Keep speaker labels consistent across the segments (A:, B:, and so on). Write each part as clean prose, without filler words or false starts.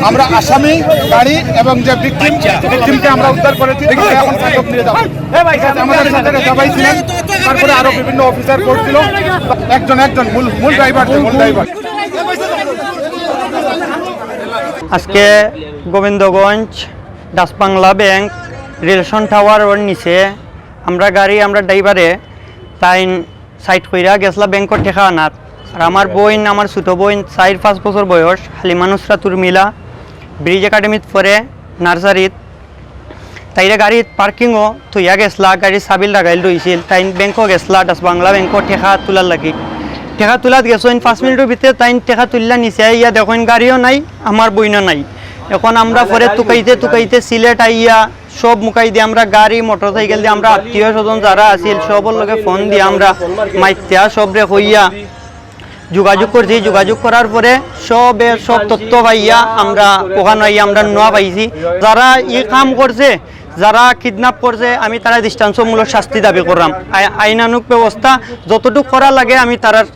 A: আমরা আসামি গাড়ি এবং যে ভিকটিমকে আমরা উদ্ধার করেছি এখন আটক নিয়ে যাবো। আমাদের সাথে সবাই ছিলেন, তারপরে আরো বিভিন্ন অফিসার করছিল, একজন মূল ড্রাইভার।
B: আজকে গোবিন্দগঞ্জ ডাচবাংলা ব্যাংক রিলেশন টাওয়ারের নিচে আমরা ড্রাইভারে তাই সাইড কইরা গেছলা ব্যাংকর ঠেকা আনাত। আর আমার বোন, আমার ছোটো বোন 4-5 বছর বয়স, হালিমা নুসরাত উর্মিলা ব্রিজ একাডেমিত পড়ে নার্সারিত। তাইরে গাড়িত পার্কিংও থইয়া গেছলা, গাড়ির সাবিল লাগাইল রইছিল। তাই ব্যাংকও গেছলা ডাচবাংলা ব্যাংকর ঠেকা তোলার লাগি। ঠেকা তোলাত গেছেন 5 মিনিটের ভিতরে তাই ঠেকা তুললা নিচে ইয়া দেখেন গাড়িও নাই, আমার বইনও নাই। এখন আমরা পরে তুকাইতে সিলেট আইয়া সব মুখাই দিয়ে আমরা গাড়ি মোটরসাইকেল দিয়ে আমরা আত্মীয় স্বজন যারা আছিল সবর লগে ফোন দিয়ে আমরা মাইত্যা সবরে হইয়া যোগাযোগ করছি। যোগাযোগ করার পরে সব তথ্য পাইয়া আমরা ওখানে আইয়া আমরা নোয়া পাইছি। যারা কাম করছে, যারা কিডন্যাপ করছে, আমি তারা দৃষ্টান্তমূলক শাস্তি দাবি করলাম। আইনানুক ব্যবস্থা যতটুকু করা লাগে আমি তারার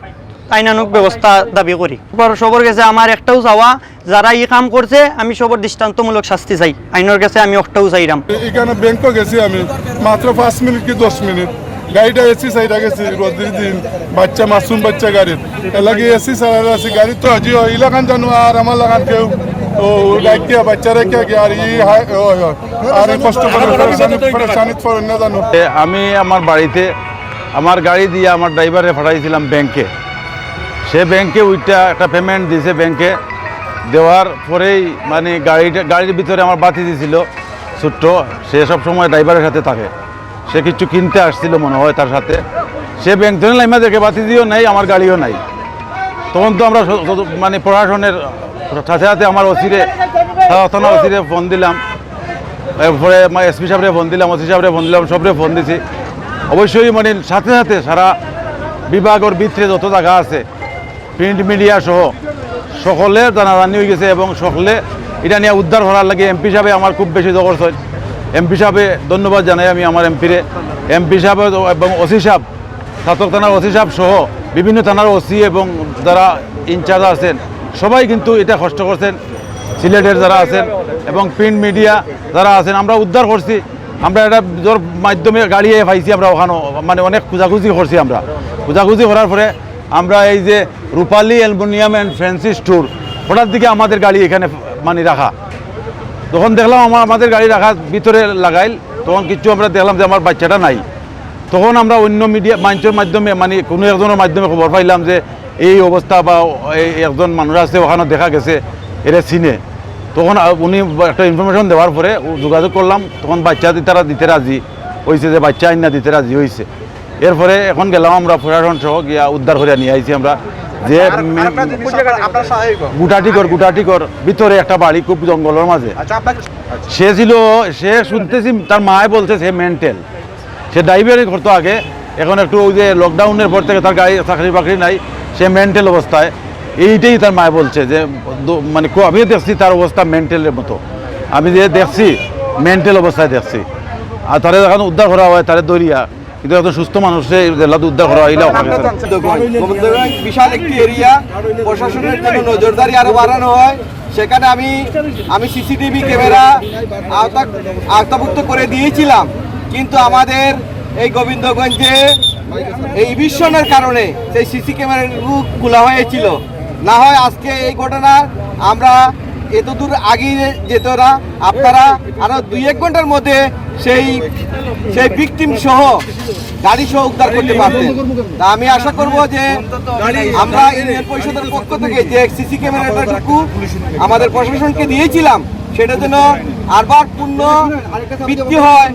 B: আইনানুক ব্যবস্থা দাবি করি। সবর কাছে আমার একটাও চাওয়া, যারা কাম করছে আমি সবর দৃষ্টান্তমূলক শাস্তি চাই। আইনের কাছে আমি একটাও চাইলাম।
C: এখানে ব্যাংকে গেছি আমি মাত্র 5 মিনিট কি 10 মিনিট। গাড়িটা এসি সাইডা গেছি রোদের দিন, বাচ্চা মাসুম বাচ্চা গাড়ির এলাকি এসি সারা আছে গাড়ি তো আজি ইলাকান জানো আর আমার লাগান কেউ ও রাখিয়া বাচ্চা রেখে আর আর কষ্ট করে পরেশানিত পড়ে না জানো।
D: আমি আমার বাড়িতে আমার গাড়ি দিয়ে আমার ড্রাইভারে পাঠাইছিলাম ব্যাংকে। সে ব্যাংকে ওইটা একটা পেমেন্ট দিয়েছে, ব্যাংকে দেওয়ার পরেই মানে গাড়ির ভিতরে আমার বাতি দিয়েছিল ছোট্ট। সে সব সময় ড্রাইভারের সাথে থাকে, সে কিছু কিনতে আসছিল মনে হয় তার সাথে। সে ব্যাংক ধরে আমাদেরকে বাতি দিয়েও নাই, আমার গাড়িও নাই। তখন তো আমরা মানে প্রশাসনের সাথে সাথে আমার থানা ওসিরে ফোন দিলাম, এরপরে এসপি সাহেবরে ফোন দিলাম, ওসি সাহেবরে ফোন দিলাম, সবরে ফোন দিছি। অবশ্যই মানে সাথে সাথে সারা বিভাগের ভিতরে যত জায়গা আছে প্রিন্ট মিডিয়া সহ সকলে জানাজানি হয়ে গেছে এবং সকলে এটা নিয়ে উদ্ধার করার লাগে এমপি সাহেবে আমার খুব বেশি জগর হয়। এমপি সাহেবে ধন্যবাদ জানাই আমি আমার এমপি সাহেব এবং ওসি সাহেব, ছাতক থানার ওসি সাহেব সহ বিভিন্ন থানার ওসি এবং যারা ইনচার্জ আছেন সবাই কিন্তু এটা কষ্ট করছেন। সিলেটের যারা আছেন এবং প্রিন্ট মিডিয়া যারা আছেন আমরা উদ্ধার করছি। আমরা এটা জোর মাধ্যমে গাড়িয়ে পাইছি, আমরা ওখানে মানে অনেক খোঁজাখুঁজি করছি। আমরা খোঁজাখুঁজি করার পরে আমরা এই যে রূপালী অ্যালুমিনিয়াম অ্যান্ড ফ্যান্সি স্টোর ওটার দিকে আমাদের গাড়ি এখানে মানে রাখা। তখন দেখলাম আমাদের গাড়ি রাখা ভিতরে লাগাইল, তখন কিছু আমরা দেখলাম যে আমার বাচ্চাটা নাই। তখন আমরা অন্য মিডিয়া মঞ্চের মাধ্যমে মানে কোনো একজনের মাধ্যমে খবর পাইলাম যে এই অবস্থা বা এই একজন মানুষ আছে ওখানে দেখা গেছে এরা চিনে। তখন উনি একটা ইনফরমেশন দেওয়ার পরে যোগাযোগ করলাম, তখন বাচ্চা তারা দিতে রাজি হয়েছে, যে বাচ্চা আইনা দিতে রাজি হয়েছে। এরপরে এখন গেলাম আমরা প্রশাসন সহ গিয়া উদ্ধার করে নিয়ে আইছি আমরা। যে গুটাটিকর ভিতরে একটা বাড়ি খুব জঙ্গলের মাঝে সে শুনতেছি তার মায় বলছে সে মেন্টাল, সে ড্রাইভারি করতো আগে, এখন একটু ওই যে লকডাউনের পর থেকে তার গাড়ি চাকরি বাকরি নাই, সে মেন্টাল অবস্থায়। এইটাই তার মায় বলছে যে মানে আমি দেখছি তার অবস্থা মেন্টালের মতো, আমি যে দেখছি মেন্টাল অবস্থায় দেখছি। আর তারা যখন উদ্ধার করা হয় তারা দরিয়া, কিন্তু এত সুস্থ মানুষের উদ্ধার করা হয়।
E: বিশাল একটি এরিয়া, প্রশাসনের জন্য নজরদারি আরো বাড়ানো হয়। সেখানে আমি সিসিটিভি ক্যামেরা আওতাভুক্ত করে দিয়েছিলাম, কিন্তু আমাদের এই গোবিন্দগঞ্জে এই ইভিশনের কারণে সেই সিসি ক্যামেরাগুলো খোলা হয়েছিল। না হয় আজকে এই ঘটনা আমরা এত দূর আগিয়ে যেত না। আপনারা আরো 2-1 ঘন্টার মধ্যে সেই ভিকটিম সহ গাড়ি সহ উদ্ধার করতে পারতেন। তা আমি আশা করব যে আমরা ইউনিয়ন পরিষদের পক্ষ থেকে যে সিসি ক্যামেরাটুকু আমাদের প্রশাসনকে দিয়েছিলাম সেটা যেন আরবার পূর্ণ বৃদ্ধি হয়।